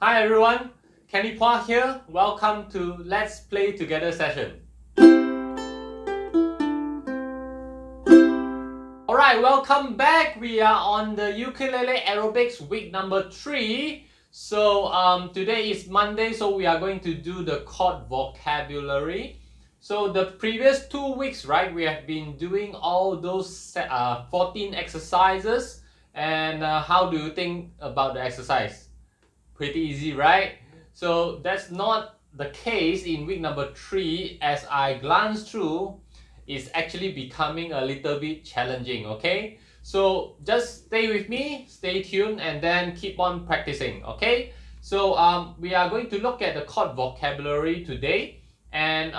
Hi everyone, Kenny Pua here. Welcome to Let's Play Together session. Alright, welcome back. We are on the Ukulele Aerobics week number 3. So today is Monday, so we are going to do the chord vocabulary. So the previous 2 weeks, right, we have been doing all those 14 exercises. And how do you think about the exercise? Pretty easy, right? So that's not the case in week number 3. As I glance through, it's actually becoming a little bit challenging, okay? So just stay with me, stay tuned, and then keep on practicing, okay? So we are going to look at the chord vocabulary today, and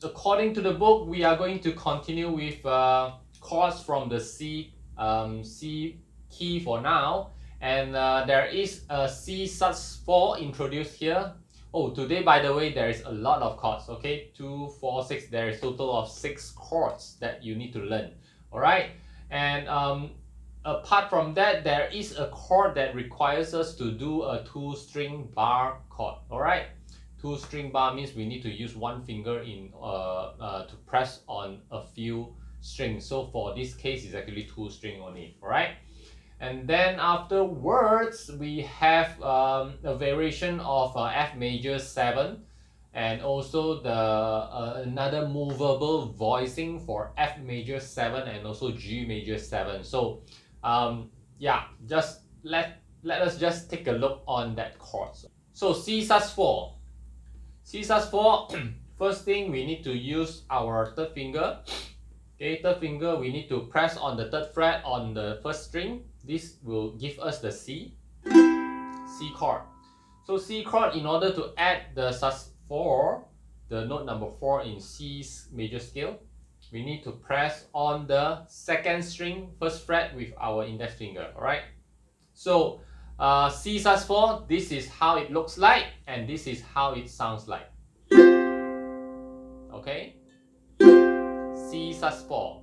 according to the book, we are going to continue with chords from the C key for now. And there is a C sus4 introduced here. Oh, today, by the way, there is a lot of chords, okay? 2, 4, 6, there is a total of 6 chords that you need to learn, all right? And apart from that, there is a chord that requires us to do a 2-string bar chord, all right? 2-string bar means we need to use one finger to press on a few strings. So for this case, it's actually 2-string only, all right? And then afterwards, we have a variation of F major 7, and also the another movable voicing for F major 7 and also G major 7. So yeah, just let us just take a look on that chord. So C sus4. C sus4, first thing we need to use our third finger. Okay, third finger, we need to press on the third fret on the first string. This will give us the C chord. So C chord, in order to add the sus4, the note number 4 in C's major scale, we need to press on the second string, first fret with our index finger, alright? So C sus4, this is how it looks like, and this is how it sounds like. Okay? C sus4.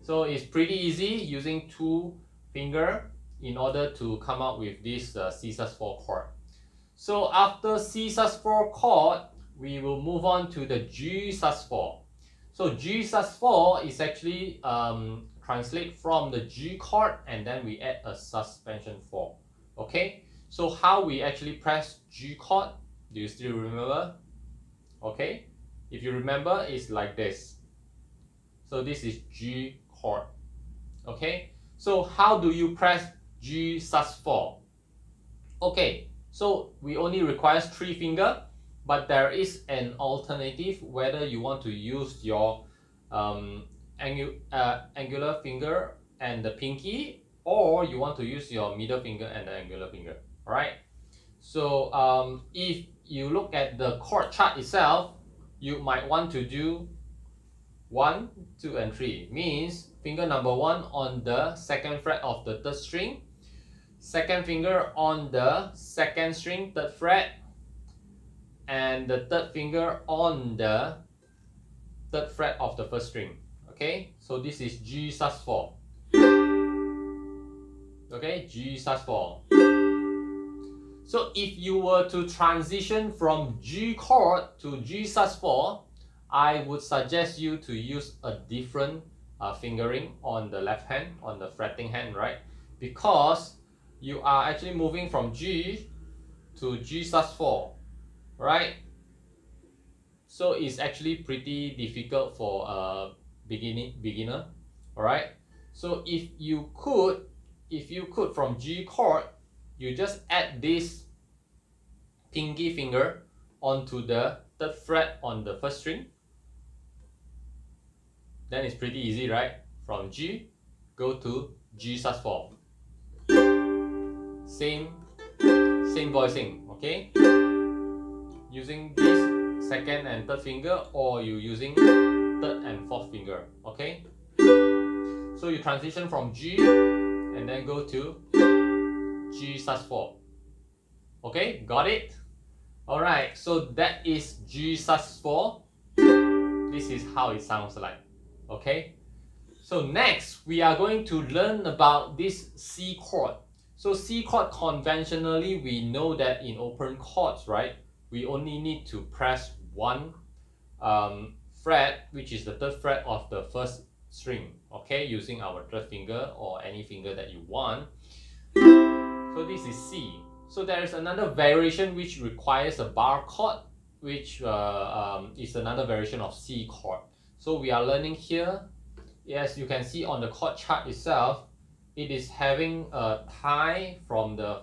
So it's pretty easy using 2 fingers in order to come up with this C sus4 chord. So after C sus4 chord, we will move on to the G sus4. So G sus4 is actually translate from the G chord, and then we add a suspension 4. Okay, so how we actually press G chord, do you still remember? Okay, if you remember, it's like this. So this is G chord. Okay, so how do you press G sus4? Okay, so we only require 3 fingers, but there is an alternative whether you want to use your angular finger and the pinky, or you want to use your middle finger and the angular finger. Alright, so if you look at the chord chart itself, you might want to do 1, 2, and 3. Means finger number 1 on the second fret of the third string, second finger on the second string, third fret, and the third finger on the third fret of the first string. Okay, so this is G sus4. Okay, G sus4. So if you were to transition from G chord to G sus4, I would suggest you to use a different fingering on the left hand, on the fretting hand, right? Because you are actually moving from G to G sus4, right? So it's actually pretty difficult for a beginner, all right? So if you could from G chord, you just add this pinky finger onto the third fret on the first string. Then it's pretty easy, right? From G, go to G sus4. Same voicing, okay? Using this second and third finger, or you using third and fourth finger, okay? So you transition from G and then go to G sus4. Okay, got it? Alright, so that is G sus4. This is how it sounds like. Okay, so next we are going to learn about this C chord. So C chord, conventionally, we know that in open chords, right, we only need to press one fret, which is the third fret of the first string, okay, using our third finger or any finger that you want. So this is C. So there is another variation which requires a bar chord, which is another variation of C chord. So we are learning here. Yes, you can see on the chord chart itself, it is having a tie from the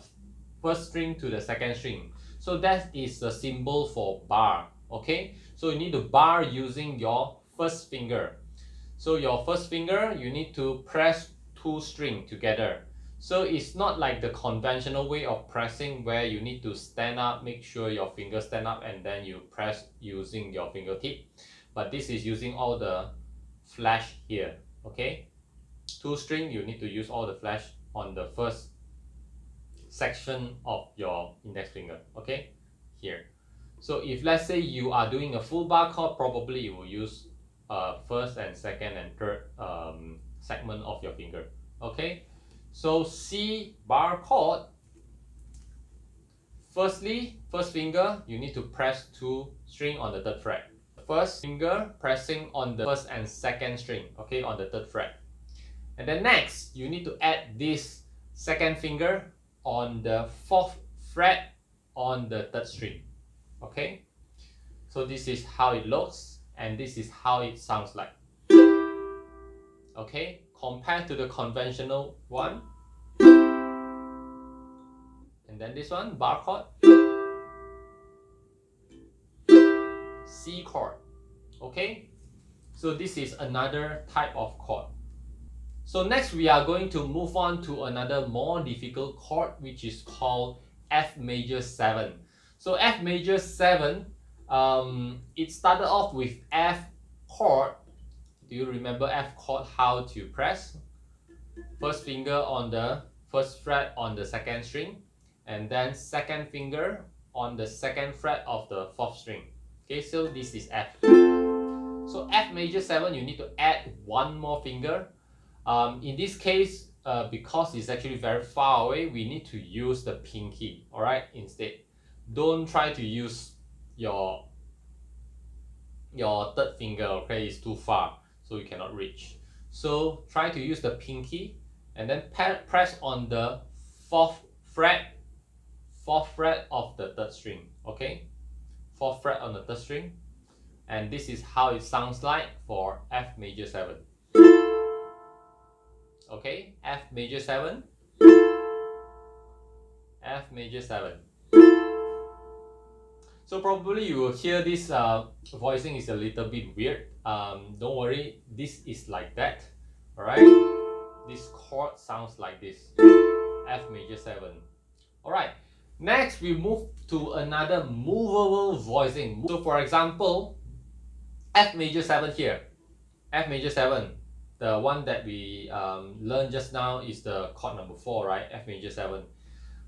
first string to the second string. So that is the symbol for bar, okay? So you need to bar using your first finger. So your first finger, you need to press two strings together. So it's not like the conventional way of pressing where you need to stand up, make sure your fingers stand up and then you press using your fingertip. But this is using all the flash here, okay? Two string, you need to use all the flash on the first section of your index finger, okay? Here. So if let's say you are doing a full bar chord, probably you will use first and second and third segment of your finger, okay? So C bar chord, firstly, first finger, you need to press two string on the third fret. First finger pressing on the first and second string, okay, on the third fret. And then next, you need to add this second finger on the fourth fret on the third string, okay? So this is how it looks and this is how it sounds like, okay? Compared to the conventional one. And then this one, bar chord, C chord, okay? So this is another type of chord. So next we are going to move on to another more difficult chord, which is called F major 7. So F major 7, it started off with F chord. Do you remember F chord, how to press? First finger on the first fret on the second string, and then second finger on the second fret of the fourth string. Okay, so this is F. So F major 7, you need to add one more finger. In this case, because it's actually very far away, we need to use the pinky, alright, instead. Don't try to use your third finger, okay, it's too far, so you cannot reach. So try to use the pinky and then press on the fourth fret of the third string, okay? Fourth fret on the third string. And this is how it sounds like for F major 7. Okay, F major 7, F major 7. So probably you will hear this voicing is a little bit weird. Don't worry, this is like that. Alright, this chord sounds like this, F major 7. Alright, next we move to another movable voicing. So for example, F major 7 here, F major 7. The one that we learned just now is the chord number 4, right? F major 7.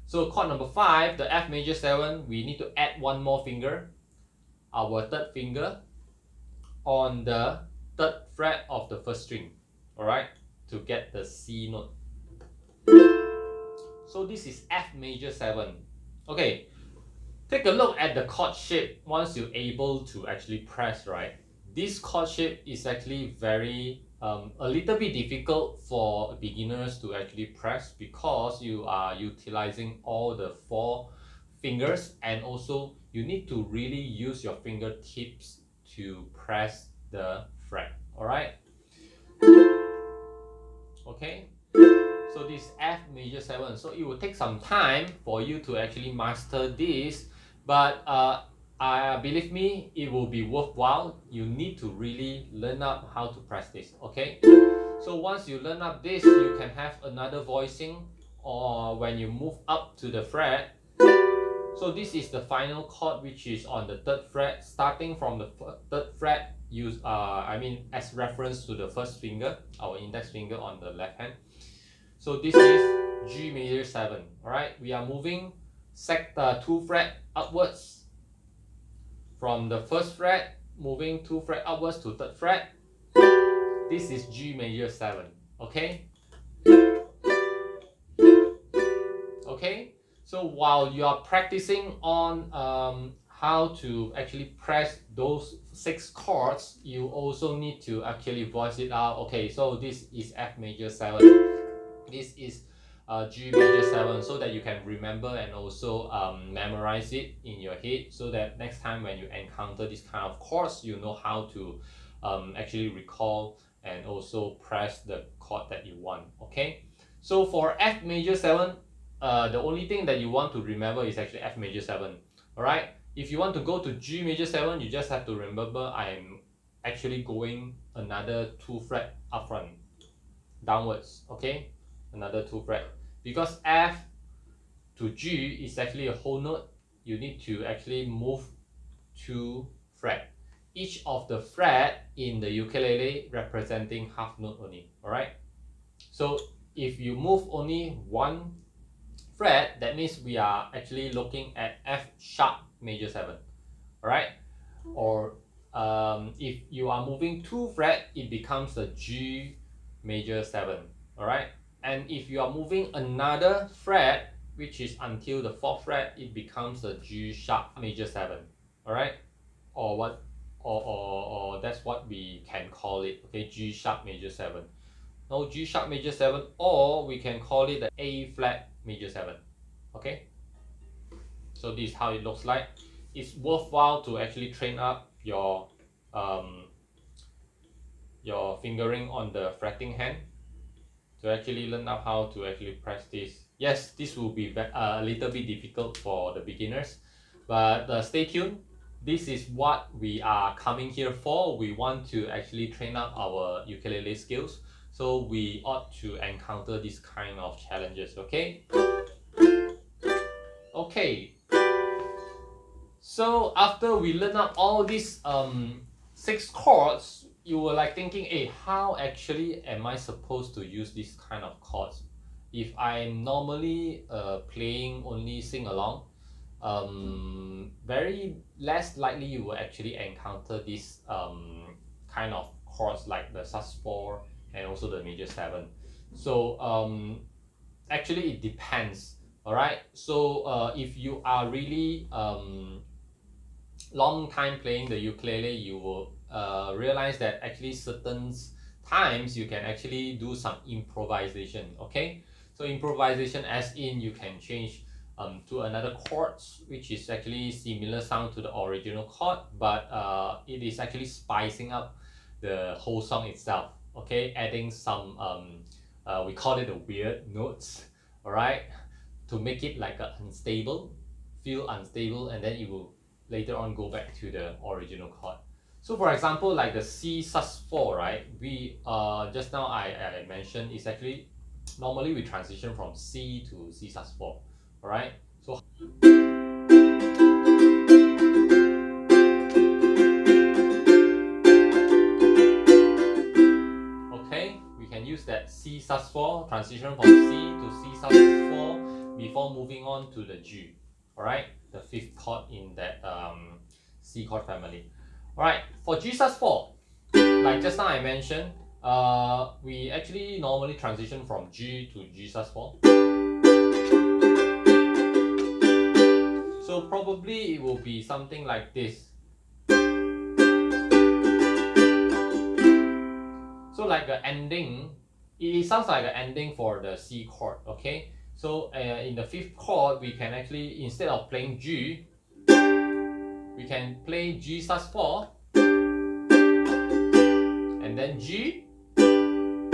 So chord number 5, the F major 7, we need to add one more finger, our third finger, on the third fret of the first string, alright, to get the C note. So this is F major 7. Okay, take a look at the chord shape once you're able to actually press, right? This chord shape is actually very a little bit difficult for beginners to actually press because you are utilizing all the 4 fingers and also you need to really use your fingertips to press the fret, alright? Okay, so this F major 7, so it will take some time for you to actually master this, but believe me, it will be worthwhile. You need to really learn up how to press this, okay? So once you learn up this, you can have another voicing or when you move up to the fret. So this is the final chord which is on the third fret, starting from the third fret, as reference to the first finger, our index finger on the left hand. So this is G major 7, alright? We are moving 2 fret upwards from the first fret, moving 2 fret upwards to third fret. This is G major 7, okay? So while you are practicing on how to actually press those 6 chords, you also need to actually voice it out. Okay, so this is F major 7. This is G major 7, so that you can remember and also memorize it in your head, so that next time when you encounter this kind of chords, you know how to actually recall and also press the chord that you want. Okay, so for F major 7, the only thing that you want to remember is actually F major 7. Alright, if you want to go to G major 7, you just have to remember I'm actually going another 2 fret up front, downwards. Okay, another 2 fret, because F to G is actually a whole note. You need to actually move 2 fret, each of the fret in the ukulele representing half note only. Alright, so if you move only 1 fret, that means we are actually looking at F sharp major 7. Alright, or if you are moving 2 fret, it becomes a G major 7. Alright, and if you are moving another fret, which is until the 4th fret, it becomes a G sharp major 7. Alright, or what, or that's what we can call it. Okay, G sharp major 7. No, G sharp major 7, or we can call it the A flat major 7. Okay, so this is how it looks like. It's worthwhile to actually train up your fingering on the fretting hand to actually learn up how to actually press this. Yes, this will be a little bit difficult for the beginners, but stay tuned. This is what we are coming here for. We want to actually train up our ukulele skills, so we ought to encounter this kind of challenges. Okay, okay, so after we learn up all these 6 chords, you were like thinking, hey, how actually am I supposed to use this kind of chords? If I'm normally playing only sing along, very less likely you will actually encounter this kind of chords like the sus4 and also the major 7. So actually it depends. Alright, so if you are really long time playing the ukulele, you will realize that actually certain times you can actually do some improvisation. Okay, so improvisation as in you can change to another chords which is actually similar sound to the original chord, but it is actually spicing up the whole song itself. Okay, adding some we call it the weird notes. All right, to make it like a feel unstable, and then it will later on go back to the original chord. So for example, like the C sus4, right? We just now I mentioned is actually normally we transition from C to C sus4. All right. So okay, we can use that C sus4 transition from C to C sus4 before moving on to the G. All right, the 5th chord in that C chord family. Alright, for G sus4, like just now I mentioned, we actually normally transition from G to G sus4. So probably it will be something like this. So like the ending, it sounds like the ending for the C chord. Okay, so in the 5th chord, we can actually, instead of playing G, we can play G sus4 and then G and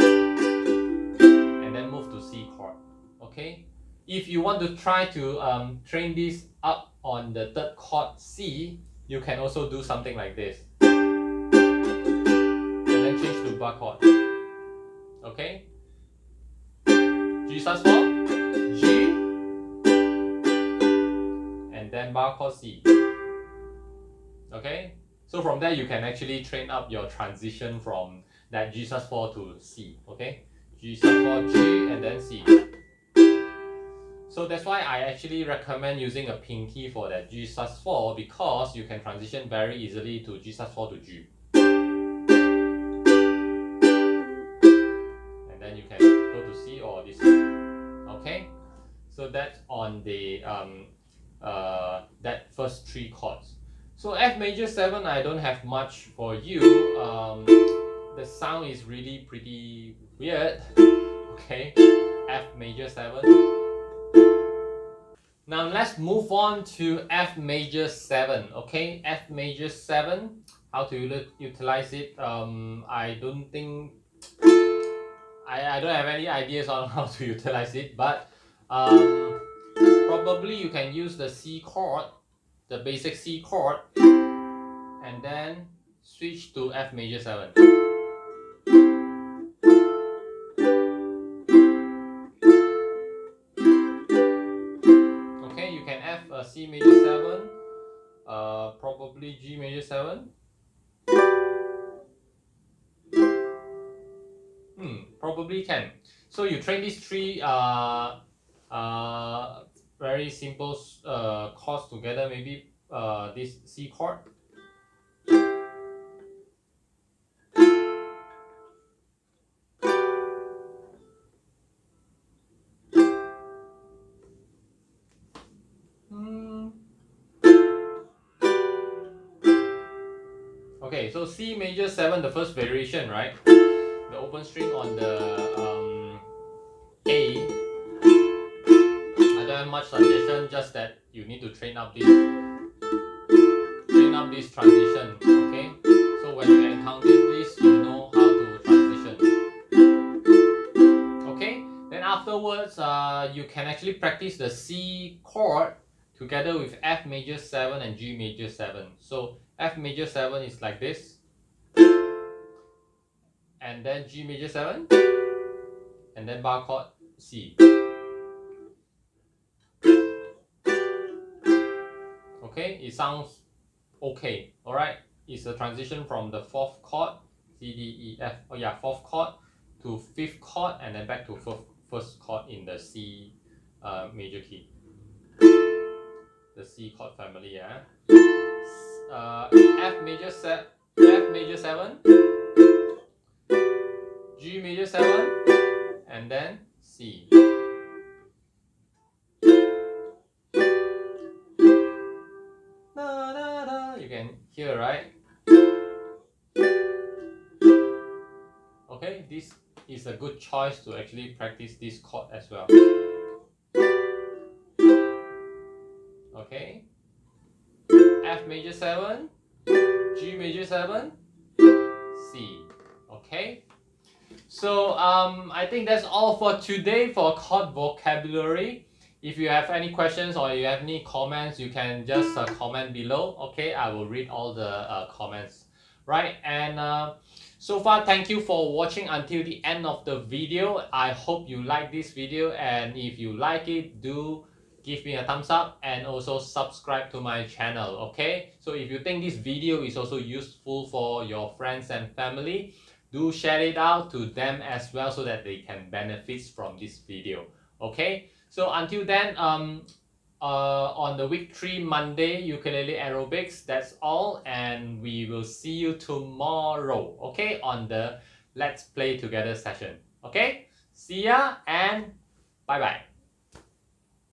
then move to C chord. Okay, if you want to try to train this up on the 3rd chord C, you can also do something like this and then change to bar chord. Okay, G sus4, G, and then bar chord C. Okay, so from there you can actually train up your transition from that G sus4 to C. Okay, G sus4, G, and then C. So that's why I actually recommend using a pinky for that G sus4, because you can transition very easily to G sus4 to G. And then you can go to C or this. Okay, So that's on the that first 3 chords. So F major 7, I don't have much for you. The sound is really pretty weird. Okay, F major 7. Now let's move on to F major 7. Okay, F major 7. How to utilize it? I don't think I don't have any ideas on how to utilize it, but probably you can use the C chord, the basic C chord, and then switch to F major 7. Okay, you can F a C major 7, probably G major 7. Probably can. So you train these 3 very simple chords together, maybe this C chord. Okay, so C major 7, the first variation, right? The open string on the A. I don't have much suggestion, just that you need to train up this transition. Okay, so when you encounter this, you know how to transition. Okay, then afterwards, you can actually practice the C chord together with F major 7 and G major 7. So F major 7 is like this, and then G major 7, and then bar chord C. Okay, it sounds okay. All right, it's a transition from the 4th chord, C, D, E, F. Oh yeah, 4th chord to 5th chord, and then back to 1st chord in the C major key. The C chord family, yeah. F major 7, G major 7, and then C. You can hear, right? Okay, this is a good choice to actually practice this chord as well. Okay, F major 7, G major 7, C. Okay, so I think that's all for today for chord vocabulary. If you have any questions or you have any comments, you can just comment below. Okay, I will read all the comments. Right, and so far, thank you for watching until the end of the video. I hope you like this video, and if you like it, do give me a thumbs up and also subscribe to my channel. Okay, so if you think this video is also useful for your friends and family, do share it out to them as well so that they can benefit from this video. Okay, so until then, on the week 3 Monday ukulele aerobics, that's all, and we will see you tomorrow. Okay, on the let's play together session. Okay, see ya and bye bye.